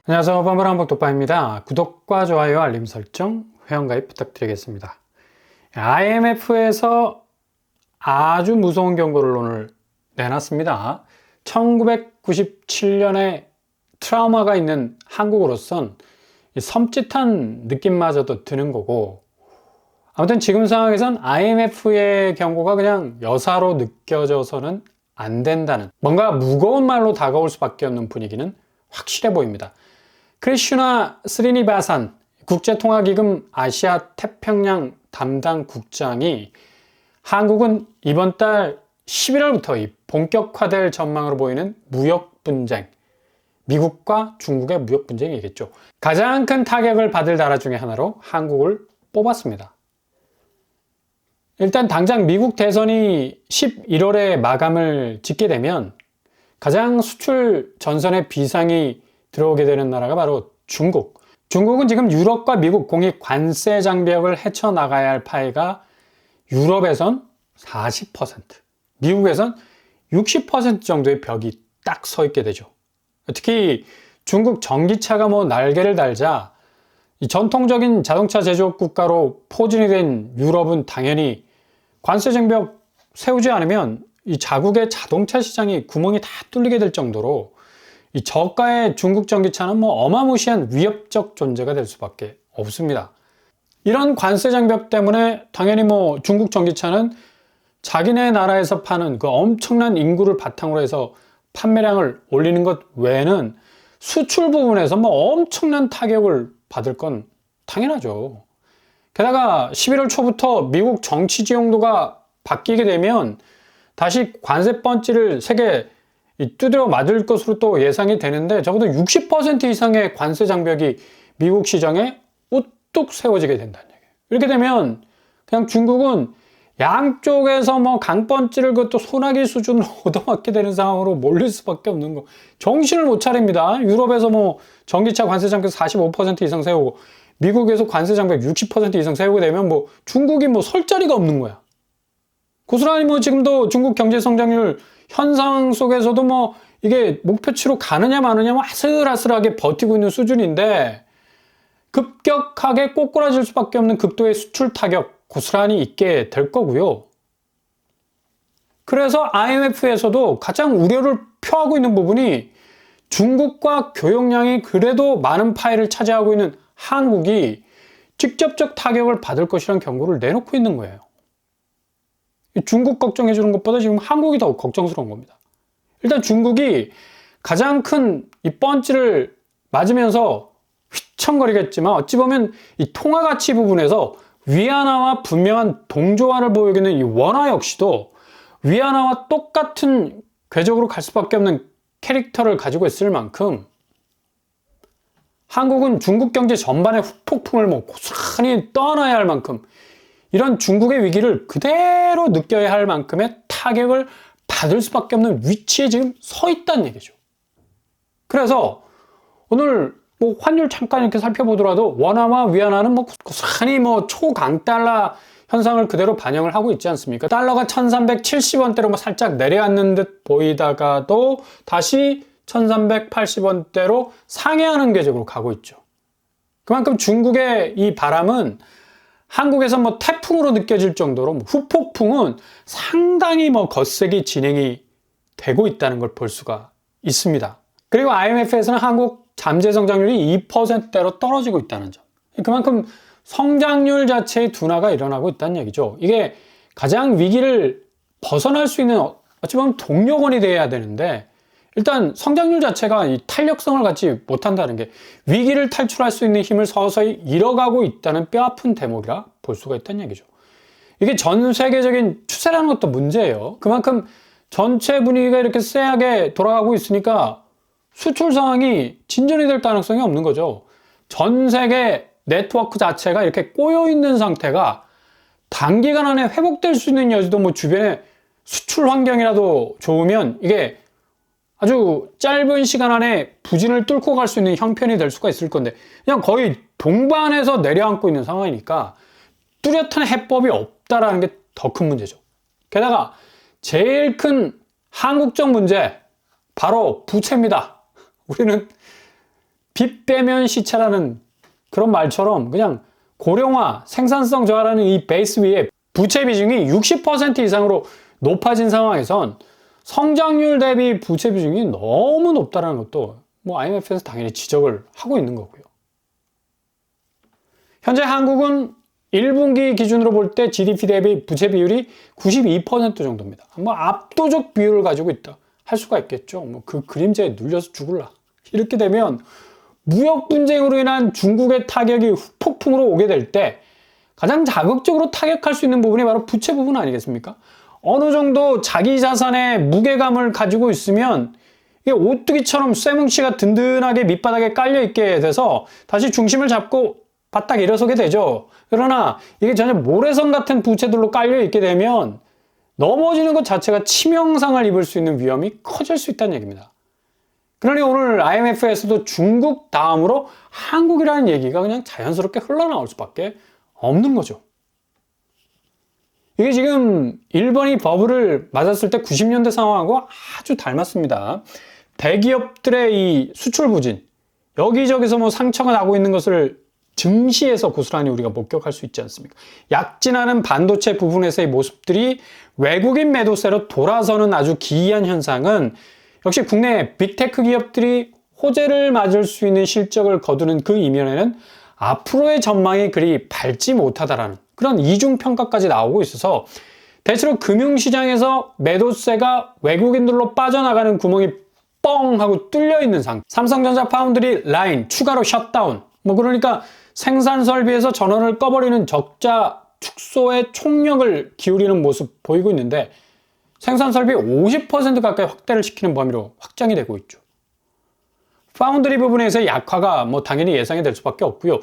안녕하세요. 빠바람복독바입니다. 구독과 좋아요, 알림 설정, 회원가입 부탁드리겠습니다. IMF에서 아주 무서운 경고를 오늘 내놨습니다. 1997년에 트라우마가 있는 한국으로선 섬찟한 느낌마저도 드는 거고, 아무튼 지금 상황에선 IMF의 경고가 그냥 여사로 느껴져서는 안 된다는, 뭔가 무거운 말로 다가올 수밖에 없는 분위기는 확실해 보입니다. 크리슈나 스리니바산 국제통화기금 아시아 태평양 담당 국장이 한국은 이번 달 11월부터 본격화될 전망으로 보이는 무역 분쟁, 미국과 중국의 무역 분쟁이겠죠. 가장 큰 타격을 받을 나라 중에 하나로 한국을 뽑았습니다. 일단 당장 미국 대선이 11월에 마감을 짓게 되면 가장 수출 전선에 비상이 들어오게 되는 나라가 바로 중국. 중국은 지금 유럽과 미국 공식 관세 장벽을 헤쳐나가야 할 파이가 유럽에선 40%, 미국에선 60% 정도의 벽이 딱 서 있게 되죠. 특히 중국 전기차가 날개를 달자 이 전통적인 자동차 제조업 국가로 포진이 된 유럽은 당연히 관세 장벽 세우지 않으면 이 자국의 자동차 시장이 구멍이 다 뚫리게 될 정도로 이 저가의 중국 전기차는 어마무시한 위협적 존재가 될 수밖에 없습니다. 이런 관세 장벽 때문에 당연히 중국 전기차는 자기네 나라에서 파는 그 엄청난 인구를 바탕으로 해서 판매량을 올리는 것 외에는 수출 부분에서 엄청난 타격을 받을 건 당연하죠. 게다가 11월 초부터 미국 정치 지형도가 바뀌게 되면 다시 관세 번지를 세게 두드려 맞을 것으로 또 예상이 되는데, 적어도 60% 이상의 관세 장벽이 미국 시장에 우뚝 세워지게 된다는 얘기예요. 이렇게 되면 그냥 중국은 양쪽에서 강번지를 그것도 소나기 수준으로 얻어맞게 되는 상황으로 몰릴 수밖에 없는 거. 정신을 못 차립니다. 유럽에서 전기차 관세 장벽 45% 이상 세우고 미국에서 관세 장벽 60% 이상 세우게 되면 중국이 설 자리가 없는 거야. 고스란히 지금도 중국 경제 성장률 현상 속에서도 이게 목표치로 가느냐 마느냐 아슬아슬하게 버티고 있는 수준인데, 급격하게 꼬꾸라질 수밖에 없는 극도의 수출 타격 고스란히 있게 될 거고요. 그래서 IMF에서도 가장 우려를 표하고 있는 부분이 중국과 교역량이 그래도 많은 파이를 차지하고 있는 한국이 직접적 타격을 받을 것이라는 경고를 내놓고 있는 거예요. 중국 걱정해 주는 것보다 지금 한국이 더 걱정스러운 겁니다. 일단 중국이 가장 큰 이 펀치를 맞으면서 휘청거리겠지만, 어찌 보면 이 통화 가치 부분에서 위안화와 분명한 동조화를 보이기는 이 원화 역시도 위안화와 똑같은 궤적으로 갈 수밖에 없는 캐릭터를 가지고 있을 만큼, 한국은 중국 경제 전반의 후폭풍을 고스란히 떠안아야 할 만큼, 이런 중국의 위기를 그대로 느껴야 할 만큼의 타격을 받을 수밖에 없는 위치에 지금 서 있다는 얘기죠. 그래서 오늘 환율 잠깐 이렇게 살펴보더라도 원화와 위안화는 고스란히 초강달러 현상을 그대로 반영을 하고 있지 않습니까? 달러가 1370원대로 살짝 내려앉는 듯 보이다가도 다시 1380원대로 상회하는 궤적으로 가고 있죠. 그만큼 중국의 이 바람은 한국에서 태풍으로 느껴질 정도로 후폭풍은 상당히 거세게 진행이 되고 있다는 걸 볼 수가 있습니다. 그리고 IMF에서는 한국 잠재 성장률이 2%대로 떨어지고 있다는 점. 그만큼 성장률 자체의 둔화가 일어나고 있다는 얘기죠. 이게 가장 위기를 벗어날 수 있는 어찌 보면 동력원이 돼야 되는데, 일단 성장률 자체가 이 탄력성을 갖지 못한다는 게 위기를 탈출할 수 있는 힘을 서서히 잃어가고 있다는 뼈아픈 대목이라 볼 수가 있다는 얘기죠. 이게 전 세계적인 추세라는 것도 문제예요. 그만큼 전체 분위기가 이렇게 쎄하게 돌아가고 있으니까 수출 상황이 진전이 될 가능성이 없는 거죠. 전 세계 네트워크 자체가 이렇게 꼬여 있는 상태가 단기간 안에 회복될 수 있는 여지도 주변에 수출 환경이라도 좋으면 이게 아주 짧은 시간 안에 부진을 뚫고 갈 수 있는 형편이 될 수가 있을 건데, 그냥 거의 동반해서 내려앉고 있는 상황이니까 뚜렷한 해법이 없다라는 게 더 큰 문제죠. 게다가 제일 큰 한국적 문제, 바로 부채입니다. 우리는 빚 빼면 시차라는 그런 말처럼 그냥 고령화, 생산성 저하라는 이 베이스 위에 부채 비중이 60% 이상으로 높아진 상황에선 성장률 대비 부채 비중이 너무 높다는 것도 뭐 IMF에서 당연히 지적을 하고 있는 거고요. 현재 한국은 1분기 기준으로 볼 때 GDP 대비 부채 비율이 92% 정도입니다. 뭐 압도적 비율을 가지고 있다 할 수가 있겠죠. 뭐 그 그림자에 눌려서 죽을라. 이렇게 되면 무역 분쟁으로 인한 중국의 타격이 후폭풍으로 오게 될 때 가장 자극적으로 타격할 수 있는 부분이 바로 부채 부분 아니겠습니까? 어느 정도 자기 자산의 무게감을 가지고 있으면 이게 오뚜기처럼 쇠뭉치가 든든하게 밑바닥에 깔려 있게 돼서 다시 중심을 잡고 바닥 일어서게 되죠. 그러나 이게 전혀 모래성 같은 부채들로 깔려 있게 되면 넘어지는 것 자체가 치명상을 입을 수 있는 위험이 커질 수 있다는 얘기입니다. 그러니 오늘 IMF에서도 중국 다음으로 한국이라는 얘기가 그냥 자연스럽게 흘러나올 수밖에 없는 거죠. 이게 지금 일본이 버블을 맞았을 때 90년대 상황하고 아주 닮았습니다. 대기업들의 이 수출 부진, 여기저기서 뭐 상처가 나고 있는 것을 증시에서 고스란히 우리가 목격할 수 있지 않습니까? 약진하는 반도체 부분에서의 모습들이 외국인 매도세로 돌아서는 아주 기이한 현상은 역시 국내 빅테크 기업들이 호재를 맞을 수 있는 실적을 거두는 그 이면에는 앞으로의 전망이 그리 밝지 못하다라는 그런 이중평가까지 나오고 있어서 대체로 금융시장에서 매도세가 외국인들로 빠져나가는 구멍이 뻥 하고 뚫려 있는 상태. 삼성전자 파운드리 라인 추가로 셧다운. 뭐 그러니까 생산 설비에서 전원을 꺼버리는 적자 축소에 총력을 기울이는 모습 보이고 있는데 생산 설비 50% 가까이 확대를 시키는 범위로 확장이 되고 있죠. 파운드리 부분에서의 약화가 뭐 당연히 예상이 될 수밖에 없고요.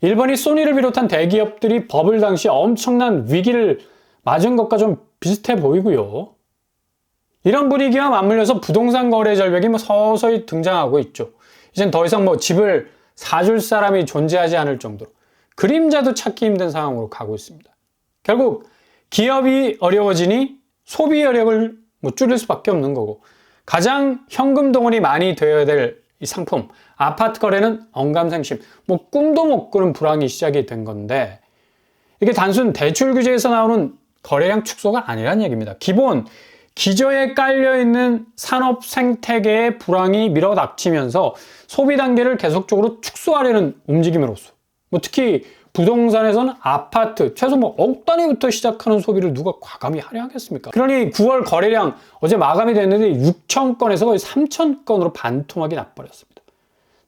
일본이 소니를 비롯한 대기업들이 버블 당시 엄청난 위기를 맞은 것과 좀 비슷해 보이고요. 이런 분위기와 맞물려서 부동산 거래 절벽이 뭐 서서히 등장하고 있죠. 이젠 더 이상 뭐 집을 사줄 사람이 존재하지 않을 정도로 그림자도 찾기 힘든 상황으로 가고 있습니다. 결국 기업이 어려워지니 소비 여력을 뭐 줄일 수밖에 없는 거고 가장 현금 동원이 많이 되어야 될 이 상품 아파트 거래는 언감생심 뭐 꿈도 못 꾸는 불황이 시작이 된 건데 이게 단순 대출 규제에서 나오는 거래량 축소가 아니란 얘기입니다. 기본 기저에 깔려있는 산업 생태계의 불황이 밀어닥치면서 소비 단계를 계속적으로 축소하려는 움직임으로써 뭐 특히 부동산에서는 아파트 최소 뭐 억 단위부터 시작하는 소비를 누가 과감히 하려 하겠습니까? 그러니 9월 거래량 어제 마감이 됐는데 6천 건에서 거의 3천 건으로 반토막이 나버렸습니다.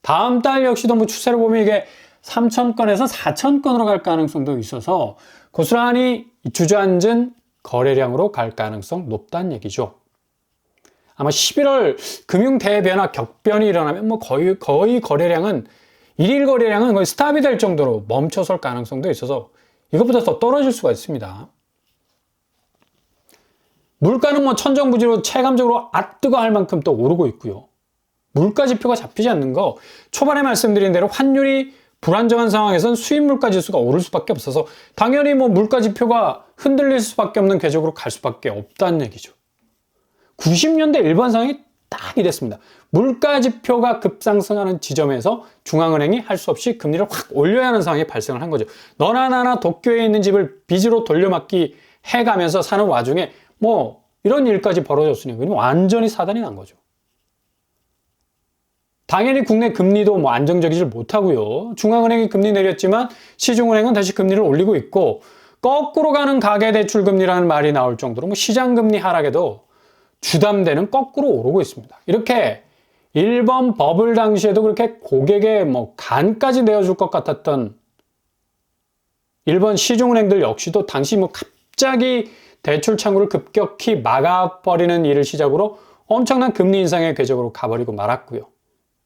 다음 달 역시도 뭐 추세를 보면 이게 3천 건에서 4천 건으로 갈 가능성도 있어서 고스란히 주저앉은 거래량으로 갈 가능성 높다는 얘기죠. 아마 11월 금융 대변화 격변이 일어나면 뭐 거의 거래량은 일일 거래량은 거의 스탑이 될 정도로 멈춰설 가능성도 있어서 이것보다 더 떨어질 수가 있습니다. 물가는 뭐 천정부지로 체감적으로 뜨거 할 만큼 또 오르고 있고요. 물가 지표가 잡히지 않는 거 초반에 말씀드린 대로 환율이 불안정한 상황에선 수입 물가 지수가 오를 수밖에 없어서 당연히 뭐 물가 지표가 흔들릴 수밖에 없는 궤적으로 갈 수밖에 없다는 얘기죠. 90년대 일본 상황이 딱 이랬습니다. 물가 지표가 급상승하는 지점에서 중앙은행이 할 수 없이 금리를 확 올려야 하는 상황이 발생을 한 거죠. 너나 나나 도쿄에 있는 집을 빚으로 돌려막기 해가면서 사는 와중에 뭐 이런 일까지 벌어졌으니 완전히 사단이 난 거죠. 당연히 국내 금리도 뭐 안정적이질 못하고요. 중앙은행이 금리 내렸지만 시중은행은 다시 금리를 올리고 있고 거꾸로 가는 가계대출 금리라는 말이 나올 정도로 뭐 시장금리 하락에도 주담대는 거꾸로 오르고 있습니다. 이렇게 일본 버블 당시에도 그렇게 고객의 뭐 간까지 내어줄 것 같았던 일본 시중은행들 역시도 당시 뭐 갑자기 대출 창구를 급격히 막아버리는 일을 시작으로 엄청난 금리 인상의 궤적으로 가버리고 말았고요.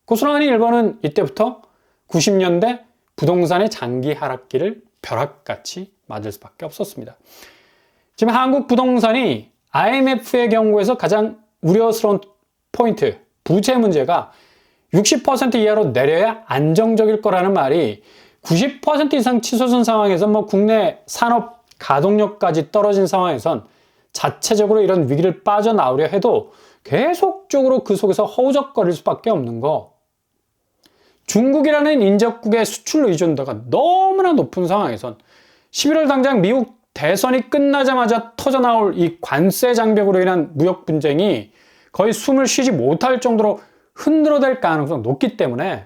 고스란히 일본은 이때부터 90년대 부동산의 장기 하락기를 벼락같이 맞을 수밖에 없었습니다. 지금 한국 부동산이 IMF의 경우에서 가장 우려스러운 포인트, 부채 문제가 60% 이하로 내려야 안정적일 거라는 말이 90% 이상 치솟은 상황에서 뭐 국내 산업 가동력까지 떨어진 상황에선 자체적으로 이런 위기를 빠져나오려 해도 계속적으로 그 속에서 허우적거릴 수밖에 없는 거. 중국이라는 인접국의 수출 의존도가 너무나 높은 상황에선 11월 당장 미국 대선이 끝나자마자 터져나올 이 관세 장벽으로 인한 무역 분쟁이 거의 숨을 쉬지 못할 정도로 흔들어댈 가능성이 높기 때문에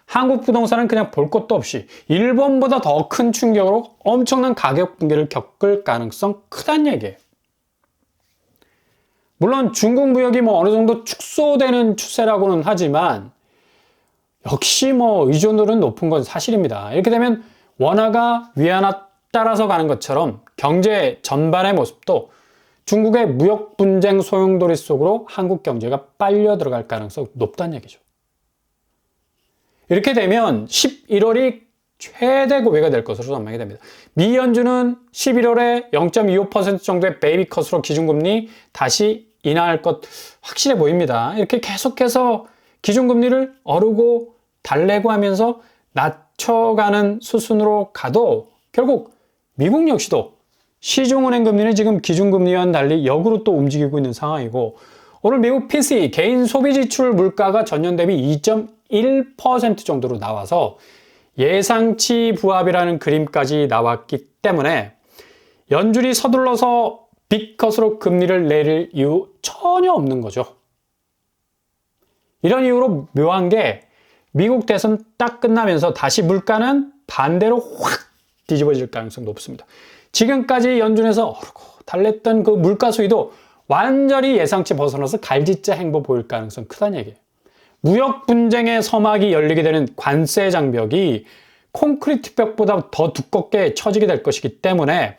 한국 부동산은 그냥 볼 것도 없이 일본보다 더 큰 충격으로 엄청난 가격 붕괴를 겪을 가능성 크다는 얘기예요. 물론 중국 무역이 어느 정도 축소되는 추세라고는 하지만 역시 의존도는 높은 건 사실입니다. 이렇게 되면 원화가 위안화 따라서 가는 것처럼 경제 전반의 모습도 중국의 무역 분쟁 소용돌이 속으로 한국 경제가 빨려 들어갈 가능성이 높다는 얘기죠. 이렇게 되면 11월이 최대 고비가 될 것으로 전망이 됩니다. 미 연준은 11월에 0.25% 정도의 베이비컷으로 기준금리 다시 인하할 것 확실해 보입니다. 이렇게 계속해서 기준금리를 오르고 달래고 하면서 낮춰가는 수순으로 가도 결국 미국 역시도 시중은행 금리는 지금 기준금리와는 달리 역으로 또 움직이고 있는 상황이고, 오늘 미국 PCE 개인 소비지출 물가가 전년 대비 2.1% 정도로 나와서 예상치 부합이라는 그림까지 나왔기 때문에 연준이 서둘러서 빅컷으로 금리를 내릴 이유 전혀 없는 거죠. 이런 이유로 묘한 게 미국 대선 딱 끝나면서 다시 물가는 반대로 확 뒤집어질 가능성이 높습니다. 지금까지 연준에서 오르고 달랬던 그 물가 수위도 완전히 예상치 벗어나서 갈짓자 행보 보일 가능성이 크다는 얘기예요. 무역 분쟁의 서막이 열리게 되는 관세 장벽이 콘크리트 벽보다 더 두껍게 처지게 될 것이기 때문에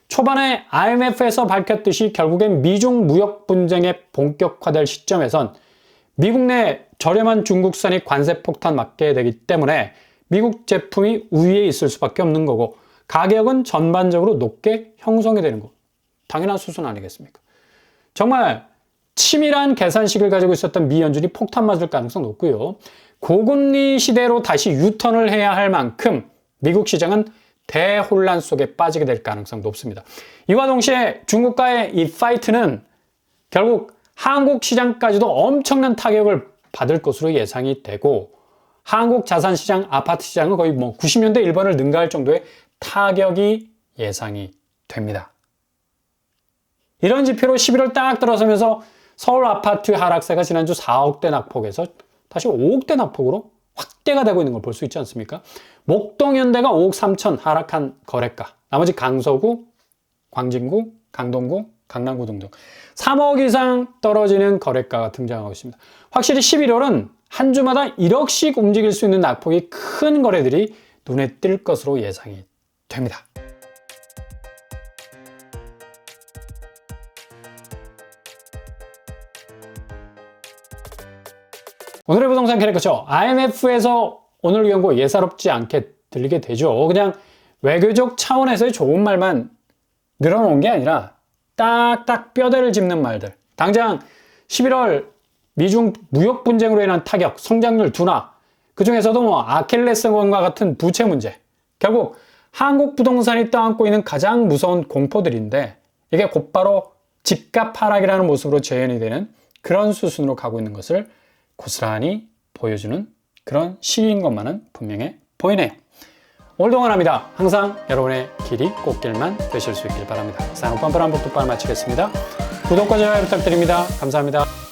초반에 IMF에서 밝혔듯이 결국엔 미중 무역 분쟁이 본격화될 시점에선 미국 내 저렴한 중국산이 관세 폭탄 맞게 되기 때문에 미국 제품이 우위에 있을 수밖에 없는 거고, 가격은 전반적으로 높게 형성이 되는 거 당연한 수순 아니겠습니까? 정말 치밀한 계산식을 가지고 있었던 미 연준이 폭탄 맞을 가능성 높고요. 고금리 시대로 다시 유턴을 해야 할 만큼 미국 시장은 대혼란 속에 빠지게 될 가능성 높습니다. 이와 동시에 중국과의 이 파이트는 결국 한국 시장까지도 엄청난 타격을 받을 것으로 예상이 되고, 한국 자산시장, 아파트 시장은 거의 90년대 일본을 능가할 정도의 타격이 예상이 됩니다. 이런 지표로 11월 딱 들어서면서 서울 아파트 하락세가 지난주 4억대 낙폭에서 다시 5억대 낙폭으로 확대가 되고 있는 걸 볼 수 있지 않습니까? 목동현대가 5억 3천 하락한 거래가, 나머지 강서구, 광진구, 강동구, 강남구 등등 3억 이상 떨어지는 거래가가 등장하고 있습니다. 확실히 11월은 한 주마다 1억씩 움직일 수 있는 낙폭이 큰 거래들이 눈에 띌 것으로 예상이 됩니다. 오늘의 부동산 캐릭터죠. IMF에서 오늘 경고 예사롭지 않게 들리게 되죠. 그냥 외교적 차원에서의 좋은 말만 늘어놓은 게 아니라 딱딱 뼈대를 짚는 말들. 당장 11월 미중 무역 분쟁으로 인한 타격, 성장률 둔화, 그 중에서도 아킬레스건과 같은 부채 문제, 결국 한국 부동산이 떠안고 있는 가장 무서운 공포들인데, 이게 곧바로 집값 하락이라는 모습으로 재현이 되는 그런 수순으로 가고 있는 것을 고스란히 보여주는 그런 시기인 것만은 분명해 보이네요. 오늘도 응원합니다. 항상 여러분의 길이 꽃길만 되실 수 있길 바랍니다. 이상 뻔뻔한 복두발 마치겠습니다. 구독과 좋아요 부탁드립니다. 감사합니다.